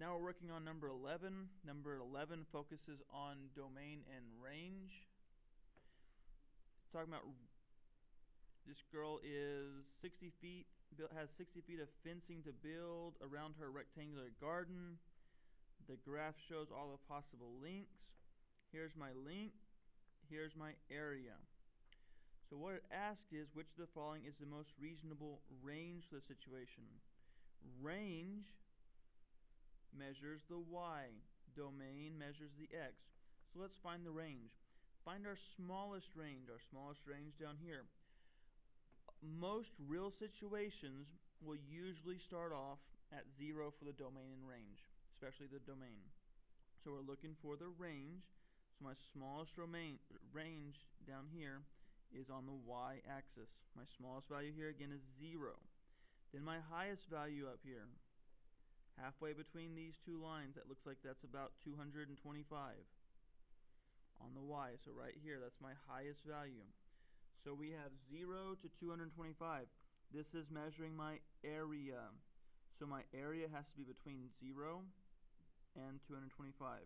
Now we're working on number 11. Number 11 focuses on domain and range. It's talking about this girl is 60 feet, has 60 feet of fencing to build around her rectangular garden. The graph shows all the possible links. Here's my link. Here's my area. So what it asks is, which of the following is the most reasonable range for the situation? Range measures the y. Domain measures the x. So let's find the range. Find our smallest range. Our smallest range down here. Most real situations will usually start off at 0 for the domain and range, especially the domain. So we're looking for the range. So my smallest range down here is on the y-axis. My smallest value here again is 0. Then my highest value up here, halfway between these two lines, that looks like that's about 225 on the y. So right here, that's my highest value. So we have 0 to 225. This is measuring my area. So my area has to be between 0 and 225.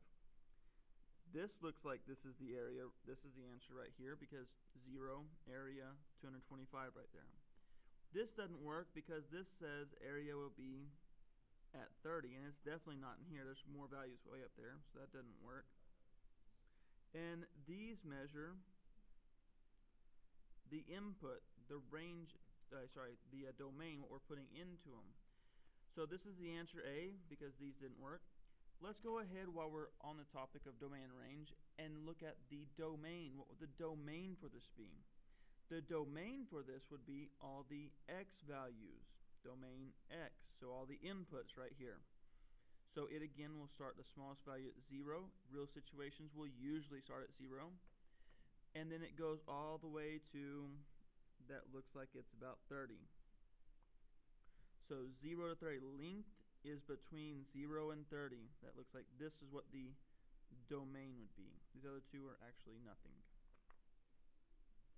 This looks like this is the area. This is the answer right here because 0, area, 225 right there. This doesn't work because this says area will be at 30, and it's definitely not in here. There's more values way up there, so that doesn't work. And these measure the input, the range, the domain, what we're putting into them. So this is the answer A because these didn't work. Let's go ahead while we're on the topic of domain and range and look at the domain. What would the domain for this be? The domain for this would be all the x values, domain x, so all the inputs right here. So it again will start the smallest value at 0. Real situations will usually start at 0. And then it goes all the way to, that looks like it's about 30. So 0 to 30, linked is between 0 and 30. That looks like this is what the domain would be. These other two are actually nothing.